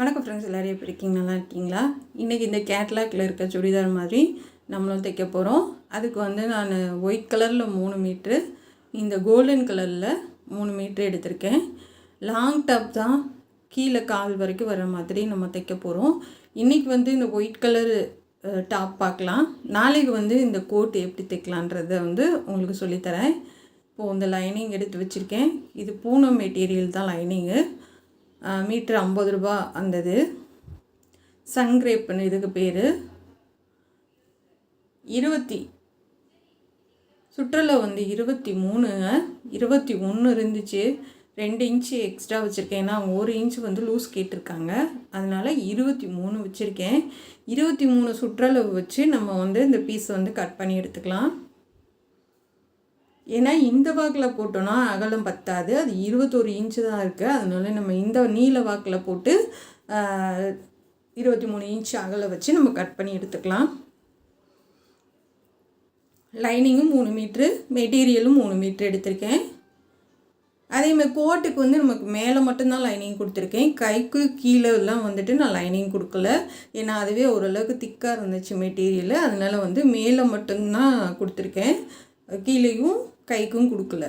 வணக்கம் ஃப்ரெண்ட்ஸ், எல்லோரும் எப்படி இருக்கீங்க? நல்லா இருக்கீங்களா? இன்றைக்கி இந்த கேட்லாகில் இருக்க சுடிதார் மாதிரி நம்மளும் தைக்க போகிறோம். அதுக்கு வந்து நான் ஒயிட் கலரில் 3 மீட்ரு, இந்த கோல்டன் கலரில் 3 மீட்ரு எடுத்திருக்கேன். லாங் டாப் தான், கீழே கால் வரைக்கும் வர மாதிரி நம்ம தைக்க போகிறோம். இன்றைக்கி வந்து இந்த ஒயிட் கலரு டாப் பார்க்கலாம். நாளைக்கு வந்து இந்த கோட் எப்படி தைக்கலான்றதை வந்து உங்களுக்கு சொல்லித்தரேன். இப்போது இந்த லைனிங் எடுத்து வச்சுருக்கேன். இது பூனம் மெட்டீரியல் தான் லைனிங்கு. மீட்ரு 50 ரூபா வந்தது. சன்கிரேப்னு இதுக்கு பேர். 20 சுற்றலை வந்து 23 21 இருந்துச்சு. 2 இன்ச்சு எக்ஸ்ட்ரா வச்சுருக்கேன். ஏன்னா அவங்க 1 இன்ச்சு வந்து லூஸ் கேட்டிருக்காங்க. அதனால் 23 வச்சுருக்கேன். 23 சுற்றளவு வச்சு நம்ம வந்து இந்த பீஸ் வந்து கட் பண்ணி எடுத்துக்கலாம். ஏன்னா இந்த வாக்கில் போட்டோன்னா அகலம் பத்தாது. அது 21 இன்ச்சு தான் இருக்குது. அதனால நம்ம இந்த நீல வாக்கில் போட்டு 23 இன்ச்சு அகலம் வச்சு நம்ம கட் பண்ணி எடுத்துக்கலாம். லைனிங்கும் 3 மீட்ரு, மெட்டீரியலும் 3 மீட்ரு எடுத்திருக்கேன். அதேமாதிரி கோட்டுக்கு வந்து நமக்கு மேலே மட்டும்தான் லைனிங் கொடுத்துருக்கேன். கைக்கு கீழெல்லாம் வந்துட்டு நான் லைனிங் கொடுக்கல. ஏன்னா அதுவே ஓரளவுக்கு திக்காக இருந்துச்சு மெட்டீரியல். அதனால் வந்து மேலே மட்டும்தான் கொடுத்துருக்கேன், கீழேயும் கைக்கும் கொடுக்கல.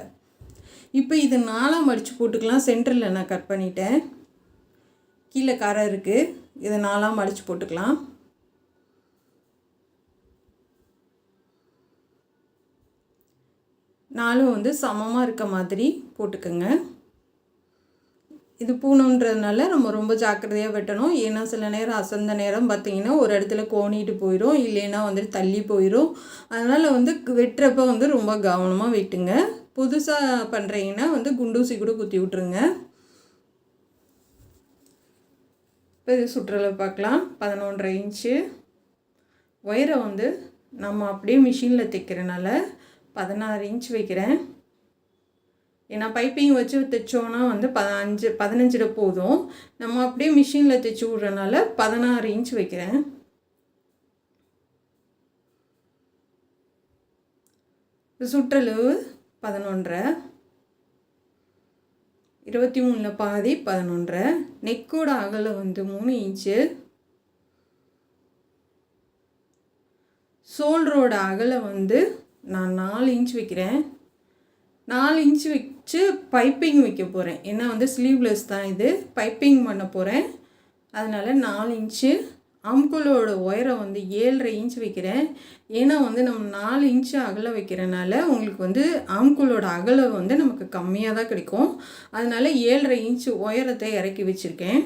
இப்போ இது 4ஆக மடித்து போட்டுக்கலாம். சென்டரில் நான் கட் பண்ணிட்டேன். கீழே கரை இருக்குது, இதை 4ஆக மடித்து போட்டுக்கலாம். நாலும் வந்து சமமாக இருக்க மாதிரி போட்டுக்கோங்க. இது பூணுன்றதுனால நம்ம ரொம்ப ஜாக்கிரதையாக வெட்டணும். ஏன்னா சில நேரம் அசந்த நேரம் பார்த்திங்கன்னா ஒரு இடத்துல கோணிட்டு போயிடும், இல்லைன்னா வந்துட்டு தள்ளி போயிடும். அதனால் வந்து வெட்டுறப்ப வந்து ரொம்ப கவனமாக வெட்டுங்க. புதுசாக பண்ணுறீங்கன்னா வந்து குண்டூசி கூட குத்தி விட்ருங்க. இப்போ இது சுற்றளவு பார்க்கலாம். 11.5 இன்ச்சு. ஒயரை வந்து நம்ம அப்படியே மிஷினில் தைக்கிறனால 16 இன்ச் வைக்கிறேன். ஏன்னா பைப்பிங் வச்சு தைச்சோன்னா வந்து 15 போதும். நம்ம அப்படியே மிஷினில் தைச்சி விட்றனால 16 இன்ச் வைக்கிறேன். சுற்றளவு 11.5, 23 பாதி 11.5. நெக்கோட அகலம் வந்து 3 இன்ச்சு. ஷோல்டரோட அகலம் வந்து நான் 4 இன்ச் வைக்கிறேன். 4 இன்ச்சு வச்சு பைப்பிங் வைக்க போகிறேன். ஏன்னா வந்து ஸ்லீவ்லெஸ் தான், இது பைப்பிங் பண்ண போகிறேன். அதனால் 4 இன்ச்சு. ஆம்கோலோட ஒயரை வந்து 7.5 இன்ச் வைக்கிறேன். ஏன்னா வந்து நம்ம 4 இன்ச்சு அகலம் வைக்கிறனால உங்களுக்கு வந்து ஆம்கோலோட அகலம் வந்து நமக்கு கம்மியாக தான் கிடைக்கும். அதனால் 7.5 இன்ச்சு ஒயரத்தை இறக்கி வச்சுருக்கேன்.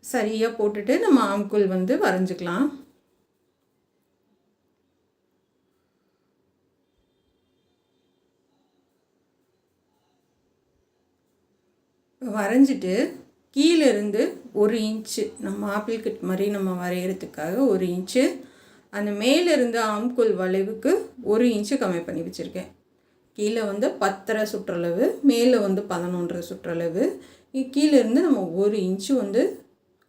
சரியாக போட்டுட்டு நம்ம ஆம்கோல் வந்து வரைஞ்சிக்கலாம். வரைஞ்சிட்டு கீழேருந்து 1 இன்ச்சு நம்ம ஆப்பிள் கட் மாதிரி நம்ம வரைகிறதுக்காக 1 இன்ச்சு, அந்த மேலேருந்து ஆம்கோல் வளைவுக்கு 1 இன்ச்சு கம்மி பண்ணி வச்சுருக்கேன். கீழே வந்து 10.5 சுற்றளவு, மேலே வந்து 11.5 சுற்றளவு. கீழேருந்து நம்ம 1 இன்ச்சு வந்து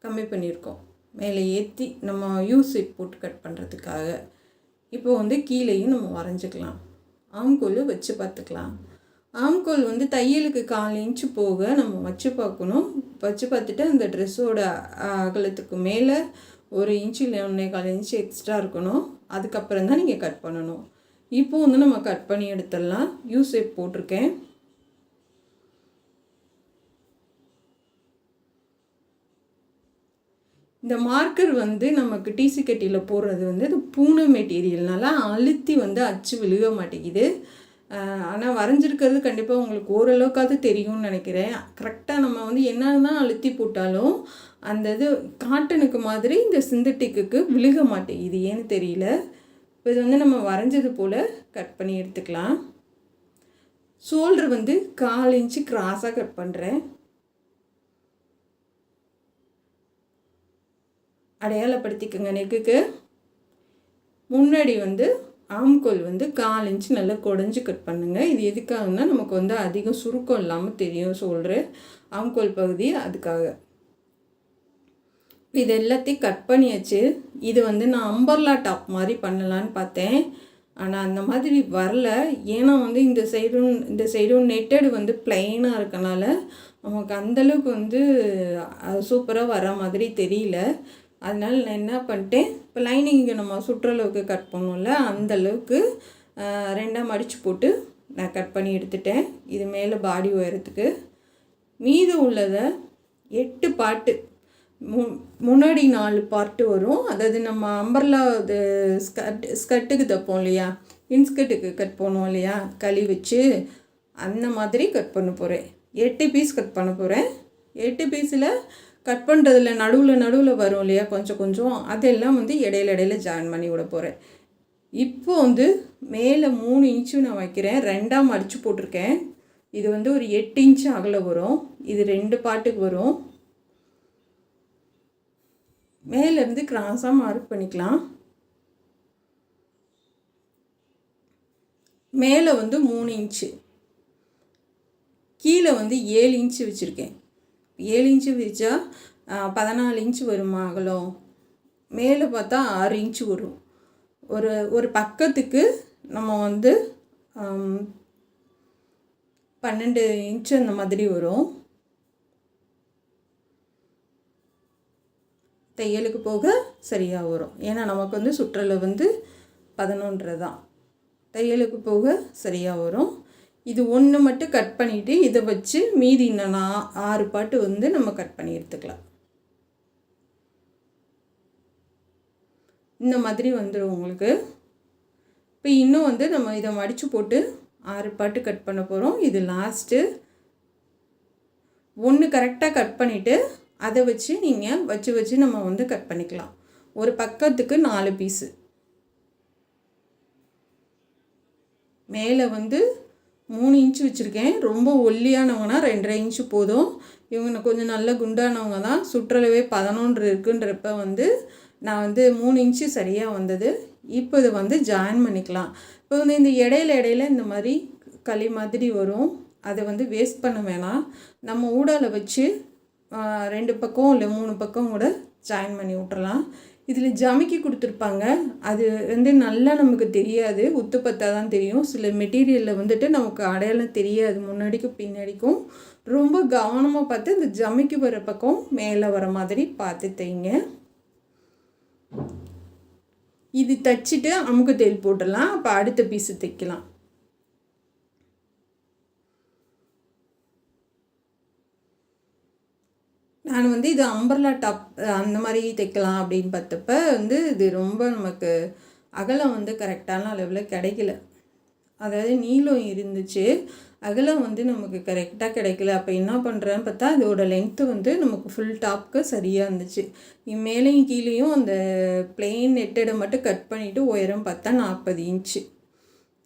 கம்மி பண்ணியிருக்கோம், மேலே ஏற்றி நம்ம யூசிப் போட்டு கட் பண்ணுறதுக்காக. இப்போ வந்து கீழேயும் நம்ம வரைஞ்சிக்கலாம். ஆம்கோல் வச்சு பார்த்துக்கலாம். ஆம்கோல் வந்து தையலுக்கு 1/4 இன்ச்சு போக நம்ம வச்சு பார்க்கணும். வச்சு பார்த்துட்டு அந்த ட்ரெஸ்ஸோட அகலத்துக்கு மேலே 1 இன்ச்சு இல்லை 1.25 இன்ச்சு எக்ஸ்ட்ரா இருக்கணும். அதுக்கப்புறம் தான் நீங்கள் கட் பண்ணணும். இப்போ வந்து நம்ம கட் பண்ணி எடுத்துடலாம். யூசேப் போட்டிருக்கேன். இந்த மார்க்கர் வந்து நமக்கு டிசி கட்டியில் போடுறது வந்து இது பூனம் மெட்டீரியல்னால அழுத்தி வந்து அச்சு விழுக மாட்டேங்குது. ஆனால் வரைஞ்சிருக்கிறது கண்டிப்பாக உங்களுக்கு ஓரளவுக்காவது தெரியும்னு நினைக்கிறேன். கரெக்டாக நம்ம வந்து என்ன தான் அழுத்தி போட்டாலும் அந்த இது காட்டனுக்கு மாதிரி இந்த சிந்தட்டிக்கு விழுக மாட்டேங்குது, ஏன்னு தெரியல. இப்போ இது வந்து நம்ம வரைஞ்சது போல் கட் பண்ணி எடுத்துக்கலாம். ஷோல்டர் வந்து 1/4 இன்ச்சு கிராஸாக கட் பண்ணுறேன். அடையாளப்படுத்திக்கோங்க. நெக்குக்கு முன்னாடி வந்து ஆம்கோல் வந்து 1/4 இன்ச்சு நல்லா குடஞ்சி கட் பண்ணுங்கள். இது எதுக்காகனா நமக்கு வந்து அதிகம் சுருக்கம் இல்லாமல் தெரியும் ஷோல்டரு, ஆம்கோல் பகுதி, அதுக்காக. இது எல்லாத்தையும் கட் பண்ணியாச்சு. இது வந்து நான் அம்பர்லா டாப் மாதிரி பண்ணலான்னு பார்த்தேன். ஆனால் அந்த மாதிரி வரல. ஏன்னா வந்து இந்த சைடும் நெட்டடு வந்து பிளைனாக இருக்கனால நமக்கு அந்தளவுக்கு வந்து சூப்பராக வர மாதிரி தெரியல. அதனால் நான் என்ன பண்ணிட்டேன், இப்போ லைனிங்கு நம்ம சுற்றளவுக்கு கட் பண்ணோம்ல, அந்தளவுக்கு 2ஆக மடித்து போட்டு நான் கட் பண்ணி எடுத்துட்டேன். இது மேலே பாடி உயரத்துக்கு மீதம் உள்ளதை 8 பார்ட்டு முன்னாடி 4 பார்ட்டு வரும். அதாவது நம்ம அம்பர்லா இது ஸ்கர்ட்டுக்கு தைப்போம் இல்லையா, இன்ஸ்கர்ட்டுக்கு கட் பண்ணுவோம் இல்லையா, களி வச்சு அந்த மாதிரி கட் பண்ண போகிறேன். 8 பீஸ் கட் பண்ண போகிறேன். 8 பீஸில் கட் பண்ணுறதுல நடுவில் வரும் இல்லையா கொஞ்சம் அதெல்லாம் வந்து இடையில ஜாயின் பண்ணி விட போகிறேன். இப்போ வந்து மேலே 3 இன்ச்சு நான் வைக்கிறேன். 2ஆக மடித்து போட்டிருக்கேன். இது வந்து ஒரு 8 இன்ச்சு அகல வரும். இது 2 பார்ட்டுக்கு வரும். மேலேருந்து கிராஸாக மார்க் பண்ணிக்கலாம். மேலே வந்து 3 இன்ச்சு, கீழே வந்து 7 இன்ச்சு வச்சுருக்கேன். 7 இன்ச்சு வச்சா 14 இன்ச்சு வருமா அகலம். மேலே பார்த்தா 6 இன்ச்சு வரும். ஒரு பக்கத்துக்கு நம்ம வந்து 12 இன்ச்சு அந்த மாதிரி வரும். தையலுக்கு போக சரியாக வரும். ஏன்னா நமக்கு வந்து சுற்றளவு வந்து 11 தான். தையலுக்கு போக சரியாக வரும். இது ஒன்று மட்டும் கட் பண்ணிவிட்டு இதை வச்சு மீதி இன்னும் 6 பாட்டு வந்து நம்ம கட் பண்ணி எடுத்துக்கலாம். இந்த மாதிரி வந்துடும் உங்களுக்கு. இப்போ இன்னும் வந்து நம்ம இதை மடித்து போட்டு 6 பாட்டு கட் பண்ண போகிறோம். இது லாஸ்ட்டு. ஒன்று கரெக்டாக கட் பண்ணிவிட்டு அதை வச்சு நீங்கள் வச்சு நம்ம வந்து கட் பண்ணிக்கலாம். ஒரு பக்கத்துக்கு 4 பீஸு. மேலே வந்து 3 இன்ச்சு வச்சுருக்கேன். ரொம்ப ஒல்லியானவங்கன்னா 2.5 இன்ச்சு போதும். இவங்க கொஞ்சம் நல்ல குண்டானவங்க தான். சுற்றளவே 11 இருக்குன்றப்ப வந்து நான் வந்து 3 இன்ச்சு சரியாக வந்தது. இப்போ இதை வந்து ஜாயின் பண்ணிக்கலாம். இப்போ வந்து இந்த இடையில இந்த மாதிரி களி மாதிரி வரும். அதை வந்து வேஸ்ட் பண்ண வேணாம். நம்ம ஊடால வச்சு 2 பக்கம் இல்லை 3 பக்கம் கூட ஜாயின் பண்ணி விட்டுறலாம். இதில் ஜமிக்கி கொடுத்துருப்பாங்க. அது வந்து நல்லா நமக்கு தெரியாது, உத்து பார்த்தா தான் தெரியும். சில மெட்டீரியலில் வந்துட்டு நமக்கு அடையாளம் தெரியாது, முன்னாடிக்கும் பின்னாடிக்கும். ரொம்ப கவனமாக பார்த்து இந்த ஜமிக்கி வர பக்கம் மேலே வர மாதிரி பார்த்து தைங்க. இது தைச்சிட்டு அமுக்கு தையல் போட்டுடலாம். அப்போ அடுத்த பீஸு தைக்கலாம். நான் வந்து இது அம்பர்லா டாப் அந்த மாதிரி தைக்கலாம் அப்படின்னு பார்த்தப்ப வந்து இது ரொம்ப நமக்கு அகலம் வந்து கரெக்டான அளவில் கிடைக்கல. அதாவது நீளம் இருந்துச்சு, அகலம் வந்து நமக்கு கரெக்டாக கிடைக்கல. அப்போ என்ன பண்ணுறேன்னு பார்த்தா அதோட லென்த்து வந்து நமக்கு ஃபுல் டாப்க்கு சரியாக இருந்துச்சு. மேலேயும் கீழேயும் அந்த பிளெயின் நெட்டடை மட்டும் கட் பண்ணிவிட்டு உயரம் பார்த்தா 40 இன்ச்சு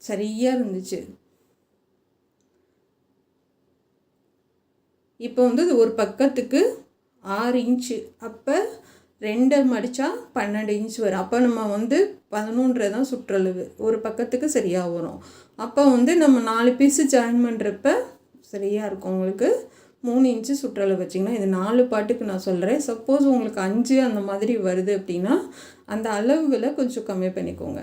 சரியாக இருந்துச்சு. இப்போ வந்து இது ஒரு பக்கத்துக்கு 6 இன்ச்சு. அப்போ 2 மடித்தா 12 இன்ச்சு வரும். அப்போ நம்ம வந்து 11 தான் சுற்றளவு. ஒரு பக்கத்துக்கு சரியாக வரும். அப்போ வந்து நம்ம 4 பீஸு ஜாயின் பண்ணுறப்ப சரியாக இருக்கும். உங்களுக்கு 3 இன்ச்சு சுற்றளவு வச்சிங்கன்னா இது 4 பாட்டுக்கு நான் சொல்கிறேன். சப்போஸ் உங்களுக்கு 5 அந்த மாதிரி வருது அப்படின்னா அந்த அளவுகளை கொஞ்சம் கம்மி பண்ணிக்கோங்க.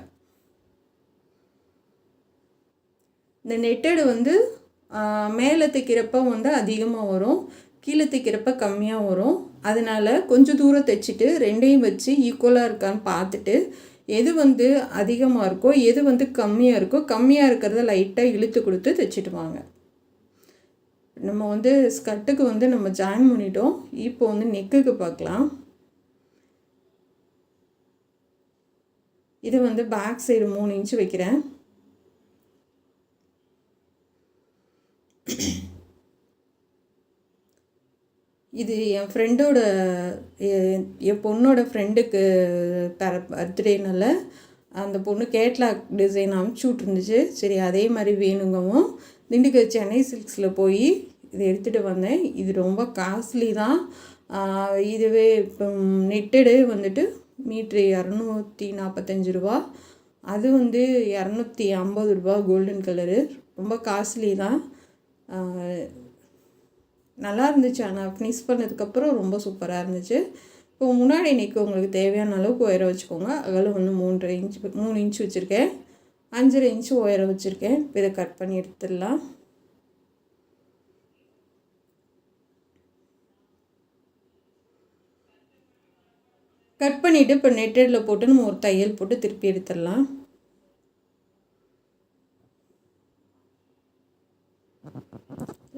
இந்த நெட்டடு வந்து மேலே தைக்கிறப்ப வந்து அதிகமாக வரும், கீழே தைக்கிறப்ப கம்மியாக வரும். அதனால் கொஞ்சம் தூரம் தைச்சிட்டு 2ஐயும் வச்சு ஈக்குவலாக இருக்கான்னு பார்த்துட்டு எது வந்து அதிகமாக இருக்கோ எது வந்து கம்மியாக இருக்கோ கம்மியாக இருக்கிறத லைட்டாக இழுத்து கொடுத்து தைச்சிட்டு வாங்க. நம்ம வந்து ஸ்கர்ட்டுக்கு வந்து நம்ம ஜாயின் பண்ணிட்டோம். இப்போ வந்து நெக்குக்கு பார்க்கலாம். இது வந்து பேக் சைடு 3 இன்ச்சு வைக்கிறேன். இது என் ஃப்ரெண்டோட என் பொண்ணோட ஃப்ரெண்டுக்கு பர்த்டேனால அந்த பொண்ணு கேட்லாக் டிசைன் அமுச்சு விட்ருந்துச்சு. சரி அதே மாதிரி வேணுங்கவும் திண்டுக்கல் சென்னை சில்க்ஸில் போய் இதை எடுத்துகிட்டு வந்தேன். இது ரொம்ப காஸ்ட்லி தான். இதுவே இப்போ நெட்டடு வந்துட்டு மீட்ரு 245 ரூபா, அது வந்து 250 ரூபா கோல்டன் கலரு. ரொம்ப காஸ்ட்லி தான். நல்லா இருந்துச்சு. ஆனால் ஃபினிஷ் பண்ணதுக்கப்புறம் ரொம்ப சூப்பராக இருந்துச்சு. இப்போ முன்னாடி நெக்கு உங்களுக்கு தேவையான அளவுக்கு உயரம் வச்சுக்கோங்க. அகலம் வந்து 3 இன்ச்சு வச்சுருக்கேன். 5.5 இன்ச்சு உயரம் வச்சுருக்கேன். இப்போ இதை கட் பண்ணி எடுத்துடலாம். கட் பண்ணிவிட்டு இப்போ நெட்டடில் போட்டு நம்ம ஒரு தையல் போட்டு திருப்பி எடுத்துடலாம்.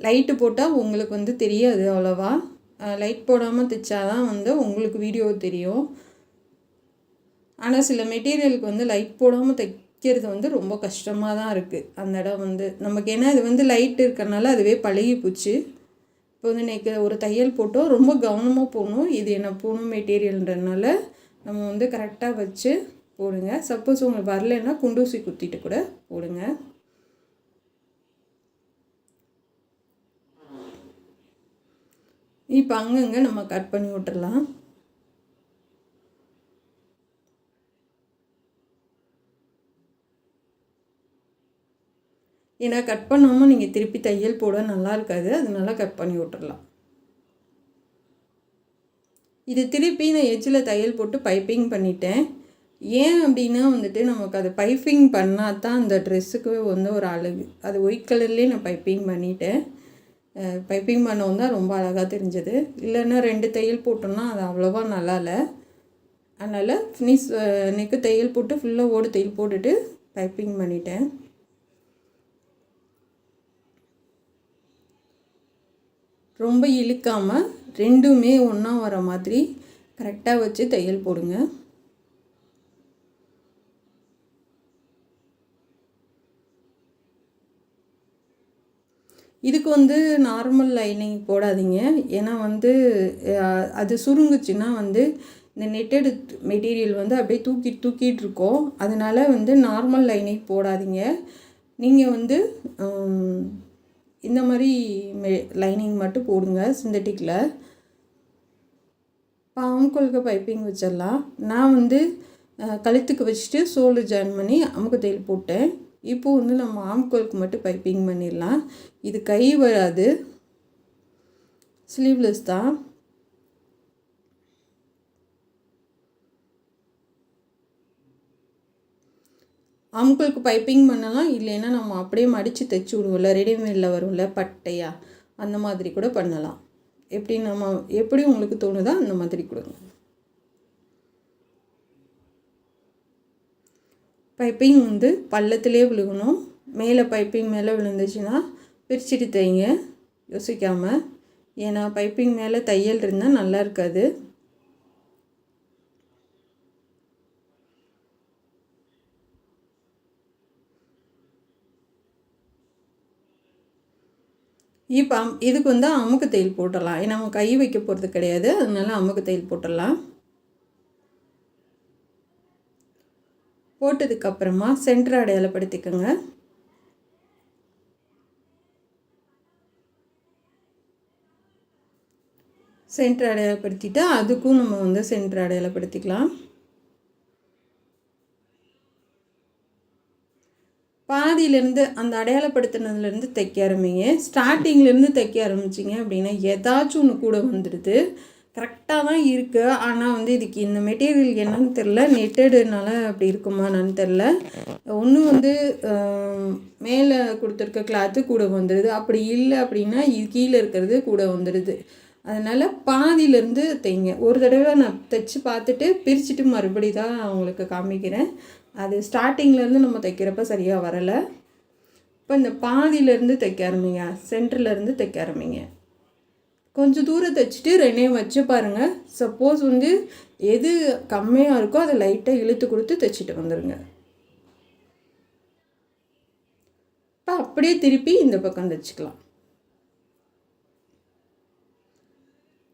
லைட்டு போட்டால் உங்களுக்கு வந்து தெரியாது அவ்வளோவா. லைட் போடாமல் தைச்சாதான் வந்து உங்களுக்கு வீடியோ தெரியும். ஆனால் சில மெட்டீரியலுக்கு வந்து லைட் போடாமல் தைக்கிறது வந்து ரொம்ப கஷ்டமாக தான் இருக்குது. அந்த இடம் வந்து நமக்கு ஏன்னா இது வந்து லைட் இருக்கிறனால அதுவே பழகி போச்சு. இப்போ வந்து எனக்கு ஒரு தையல் போட்டோம், ரொம்ப கவனமாக போகணும். இது என்ன பூணும் மெட்டீரியல்ன்றதுனால நம்ம வந்து கரெக்டாக வச்சு போடுங்க. சப்போஸ் உங்களுக்கு வரலைன்னா குண்டூசி குத்திட்டு கூட போடுங்க. இப்போ அங்கங்கே நம்ம கட் பண்ணி விட்டுடலாம். ஏன்னா கட் பண்ணாமல் நீங்கள் திருப்பி தையல் போட நல்லா இருக்காது, அதனால கட் பண்ணி விட்டுடலாம். இது திருப்பி நான் எட்ஜில் தையல் போட்டு பைப்பிங் பண்ணிட்டேன். ஏன் அப்படின்னா வந்துட்டு நமக்கு அது பைப்பிங் பண்ணால் தான் அந்த ட்ரெஸ்ஸுக்கு வந்து ஒரு அழகு. அது ஒயிட் கலர்லேயே நான் பைப்பிங் பண்ணிட்டேன். பைப்பிங் பண்ணவும் தான் ரொம்ப அழகாக தெரிஞ்சது. இல்லைன்னா 2 தையல் போட்டோம்னா அது அவ்வளோவா நல்லா இல்லை. அதனால் ஃபினிஷ் நெக்கு தையல் போட்டு ஃபுல்லாக ஓடு தையல் போட்டுட்டு பைப்பிங் பண்ணிட்டேன். ரொம்ப இழுக்காமல் ரெண்டுமே ஒன்றா வர மாதிரி கரெக்டாக வச்சு தையல் போடுங்க. இதுக்கு வந்து நார்மல் லைனிங் போடாதீங்க. ஏன்னா வந்து அது சுருங்குச்சுன்னா வந்து இந்த நெட்டட் மெட்டீரியல் வந்து அப்படியே தூக்கிட்டு இருக்கோம். அதனால் வந்து நார்மல் லைனிங் போடாதீங்க. நீங்கள் வந்து இந்த மாதிரி லைனிங் மட்டும் போடுங்க சிந்தட்டிக்கில். ஆம்கோலுக்கு பைப்பிங் வச்சிடலாம். நான் வந்து கழுத்துக்கு வச்சுட்டு ஷோல்டர் ஜாயின் பண்ணி அமுக்கு தையல் போட்டேன். இப்போது வந்து நம்ம ஆம்கோலுக்கு மட்டும் பைப்பிங் பண்ணிடலாம். இது கை வராது, ஸ்லீவ்லெஸ் தான். ஆம்கோலுக்கு பைப்பிங் பண்ணலாம், இல்லைன்னா நம்ம அப்படியே மடித்து தைச்சி விடுவோம்ல, ரெடிமேடில் வரும்ல பட்டையா, அந்த மாதிரி கூட பண்ணலாம். எப்படி உங்களுக்கு தோணுதோ அந்த மாதிரி கொடுங்க. பைப்பிங் வந்து பள்ளத்திலே விழுகணும். மேலே பைப்பிங் மேலே விழுந்துச்சுன்னா பிரிச்சுட்டு தைங்க யோசிக்காமல். ஏன்னா பைப்பிங் மேலே தையல் இருந்தால் நல்லா இருக்காது. இப்போ இதுக்கு வந்து அமுக்கு தையல் போட்டுடலாம். ஏன்னா நம்ம கை வைக்க போகிறது கிடையாது, அதனால அமுக்கு தையல் போட்டுடலாம். போட்டதுக்கப்புறமா சென்டர் அடையாளப்படுத்திக்கோங்க. சென்டர் அடையாளப்படுத்திட்டு அதுக்கும் நம்ம வந்து சென்டர் அடையாளப்படுத்திக்கலாம். பாதியிலேருந்து அந்த அடையாளப்படுத்தினதுலேருந்து தைக்க ஆரம்பிங்க. ஸ்டார்டிங்லேருந்து தைக்க ஆரம்பிச்சிங்க அப்படின்னா ஏதாச்சும் ஒன்று கூட வந்துடுது. கரெக்டாக தான் இருக்குது, ஆனால் வந்து இதுக்கு இந்த மெட்டீரியல் என்னன்னு தெரில, நெட்டடுனால அப்படி இருக்குமா என்னன்னு தெரில. ஒன்று வந்து மேலே கொடுத்துருக்க கிளாத்து கூட வந்துடுது, அப்படி இல்லை அப்படின்னா இது கீழே இருக்கிறது கூட வந்துடுது. அதனால் பாதியிலேருந்து தைங்க. ஒரு தடவை நான் தைச்சி பார்த்துட்டு பிரிச்சுட்டு மறுபடி தான் அவங்களுக்கு காமிக்கிறேன். அது ஸ்டார்டிங்லேருந்து நம்ம தைக்கிறப்ப சரியாக வரலை. இப்போ இந்த பாதியிலேருந்து தைக்க ஆரம்பிங்க, சென்டர்லேருந்து தைக்க ஆரம்பிங்க. கொஞ்சம் தூரம் தைச்சிட்டு ரெண்டையும் வச்சு பாருங்கள். சப்போஸ் வந்து எது கம்மியாக இருக்கோ அதை லைட்டாக இழுத்து கொடுத்து தைச்சிட்டு வந்துடுங்க. இப்போ அப்படியே திருப்பி இந்த பக்கம் தைச்சிக்கலாம்.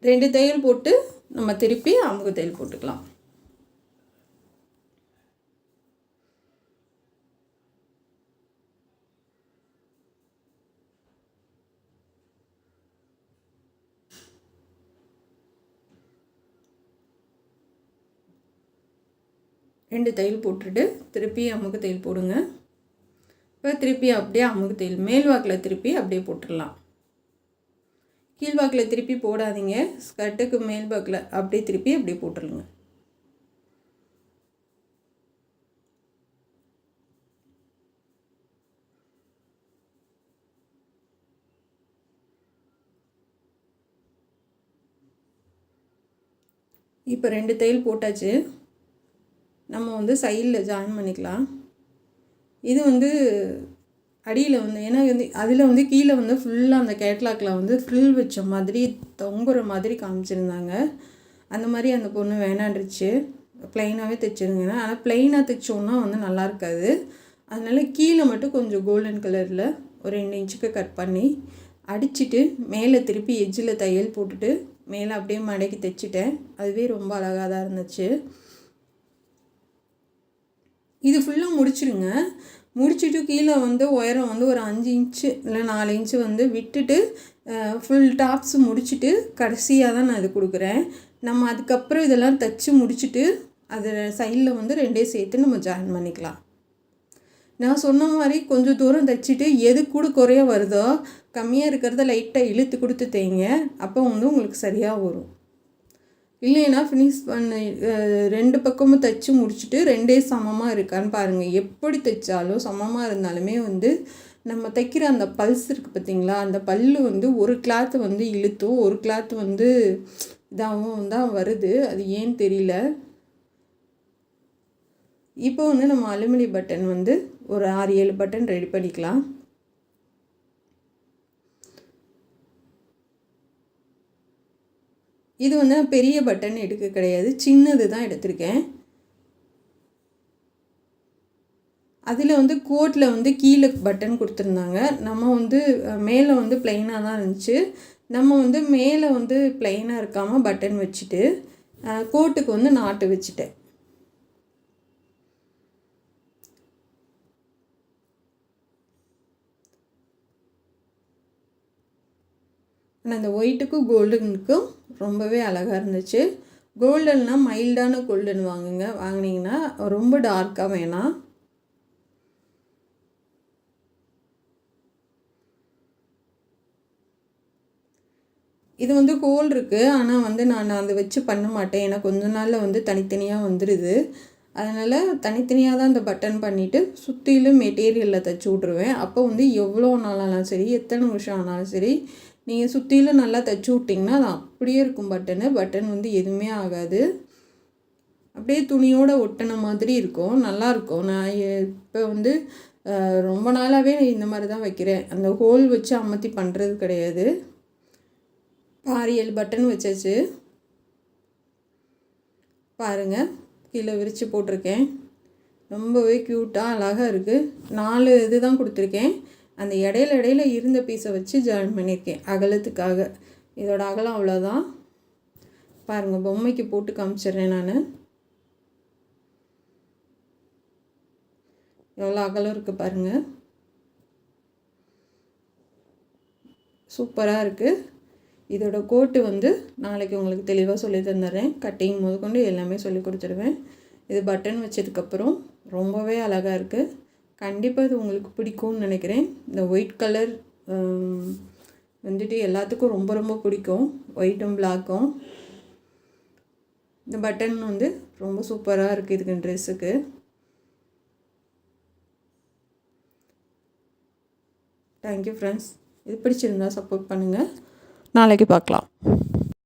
2 தையல் போட்டு நம்ம திருப்பி அமுக்கு தையல் போட்டுக்கலாம். ரெண்டு தையல் போட்டுட்டு திருப்பி அமுக்கு தையல் போடுங்க. இப்போ திருப்பி அப்படியே அமுக்கு தையல் மேல் வாக்கில் திருப்பி அப்படியே போட்டுடலாம். கீழ்வாக்கில் திருப்பி போடாதீங்க, ஸ்கர்ட்டுக்கு மேல் வாக்கில் அப்படியே திருப்பி அப்படியே போட்டுருங்க. இப்போ 2 தையல் போட்டாச்சு. நம்ம வந்து சைடில் ஜாயின் பண்ணிக்கலாம். இது வந்து அடியில் வந்து ஏன்னா வந்து அதில் வந்து கீழே வந்து ஃபுல்லாக அந்த கேட்லாகில் வந்து ஃப்ரில் வச்ச மாதிரி தொங்குற மாதிரி காமிச்சிருந்தாங்க. அந்த மாதிரி அந்த பொண்ணு வேணான்றுச்சு, ப்ளைனாகவே தைச்சிருங்கன்னா. ஆனால் ப்ளைனாக தைச்சோன்னா வந்து நல்லா இருக்காது. அதனால் கீழே மட்டும் கொஞ்சம் கோல்டன் கலரில் ஒரு 2 இன்ச்சுக்கு கட் பண்ணி அடிச்சுட்டு மேலே திருப்பி எட்ஜில் தையல் போட்டுட்டு மேலே அப்படியே மடக்கி தைச்சிட்டேன். அதுவே ரொம்ப அழகாக தான் இருந்துச்சு. இது ஃபுல்லாக முடிச்சிடுங்க. முடிச்சுட்டு கீழே வந்து உயரம் வந்து ஒரு 5 இன்ச்சு இல்லை 4 இன்ச்சு வந்து விட்டுட்டு ஃபுல் டாப்ஸ் முடிச்சுட்டு கடைசியாக தான் நான் இது கொடுக்குறேன். நம்ம அதுக்கப்புறம் இதெல்லாம் தைச்சி முடிச்சுட்டு அது சைடில் வந்து 2 சேர்த்து நம்ம ஜாயின் பண்ணிக்கலாம். நான் சொன்ன மாதிரி கொஞ்சம் தூரம் தைச்சிட்டு எது கூட குறைய வருதோ கம்மியாக இருக்கிறத லைட்டாக இழுத்து கொடுத்து தைங்க. அப்போ வந்து உங்களுக்கு சரியாக வரும். இல்லைன்னா ஃபினிஷ் பண்ணி 2 பக்கமும் தைச்சி முடிச்சுட்டு 2 சமமாக இருக்கான்னு பாருங்கள். எப்படி தைச்சாலும் சமமாக இருந்தாலுமே வந்து நம்ம தைக்கிற அந்த பல்ஸ் இருக்குது பார்த்திங்களா, அந்த பல்லு வந்து ஒரு கிளாத்து வந்து இழுத்தும் ஒரு கிளாத்து வந்து இதாகவும் தான் வருது. அது ஏன்னு தெரியல. இப்போ வந்து நம்ம அலுமினி பட்டன் வந்து ஒரு 6-7 பட்டன் ரெடி பண்ணிக்கலாம். இது வந்து பெரிய பட்டன் எடுக்க கிடையாது, சின்னது தான் எடுத்திருக்கேன். அதில் வந்து கோட்டில் வந்து கீழே பட்டன் கொடுத்துருந்தாங்க. நம்ம வந்து மேலே வந்து ப்ளைனாக தான் இருந்துச்சு. நம்ம வந்து மேலே வந்து ப்ளைனாக இருக்காமல் பட்டன் வச்சுட்டு கோட்டுக்கு வந்து நாட்டு வச்சுட்டேன். ஆனால் அந்த ஒயிட்டுக்கும் கோல்டனுக்கும் ரொம்பவே அழகாக இருந்துச்சு. கோல்டன்னால் மைல்டான கோல்டன் வாங்கினீங்கன்னா ரொம்ப டார்க்காக வேணாம். இது வந்து ஹோல் இருக்குது, ஆனால் வந்து நான் அதை வச்சு பண்ண மாட்டேன். ஏன்னா கொஞ்ச நாளில் வந்து தனித்தனியாக வந்துடுது. அதனால் தனித்தனியாக தான் இந்த பட்டன் பண்ணிவிட்டு சுற்றிலும் மெட்டீரியலில் தைச்சி விட்ருவேன். அப்போ வந்து எவ்வளோ நாளானாலும் சரி, எத்தனை வருஷம் ஆனாலும் சரி, நீங்கள் சுற்றிலும் நல்லா தைச்சி விட்டிங்கன்னா அது அப்படியே இருக்கும். பட்டன் வந்து எதுவுமே ஆகாது. அப்படியே துணியோடு ஒட்டின மாதிரி இருக்கும், நல்லாயிருக்கும். நான் இப்போ வந்து ரொம்ப நாளாகவே இந்த மாதிரி தான் வைக்கிறேன். அந்த ஹோல் வச்சு அமர்த்தி பண்ணுறது கிடையாது. 6-7 பட்டன் வச்சாச்சு பாருங்கள். கீழே விரித்து போட்டிருக்கேன். ரொம்பவே க்யூட்டாக அழகாக இருக்குது. 4 இது தான் கொடுத்துருக்கேன். அந்த இடையில இருந்த பீஸை வச்சு ஜாயின் பண்ணியிருக்கேன் அகலத்துக்காக. இதோட அகலம் அவ்வளோதான். பாருங்கள், பொம்மைக்கு போட்டு காமிச்சிட்றேன் நான். எவ்வளோ அகலம் இருக்குது பாருங்கள். சூப்பராக இருக்குது. இதோட கோட்டு வந்து நாளைக்கு உங்களுக்கு தெளிவாக சொல்லி தந்துடுறேன். கட்டிங் முதற்கொண்டு எல்லாமே சொல்லி கொடுத்துருவேன். இது பட்டன் வச்சதுக்கப்புறம் ரொம்பவே அழகாக இருக்குது. கண்டிப்பாக இது உங்களுக்கு பிடிக்கும்னு நினைக்கிறேன். இந்த ஒயிட் கலர் வந்துட்டு எல்லாத்துக்கும் ரொம்ப ரொம்ப பிடிக்கும், ஒயிட்டும் பிளாக்கும். இந்த பட்டன் வந்து ரொம்ப சூப்பராக இருக்குது இதுக்கு ட்ரெஸ்ஸுக்கு. Thank you friends. இது பிடிச்சிருந்தா சப்போர்ட் பண்ணுங்கள். நாளைக்கு பார்க்கலாம்.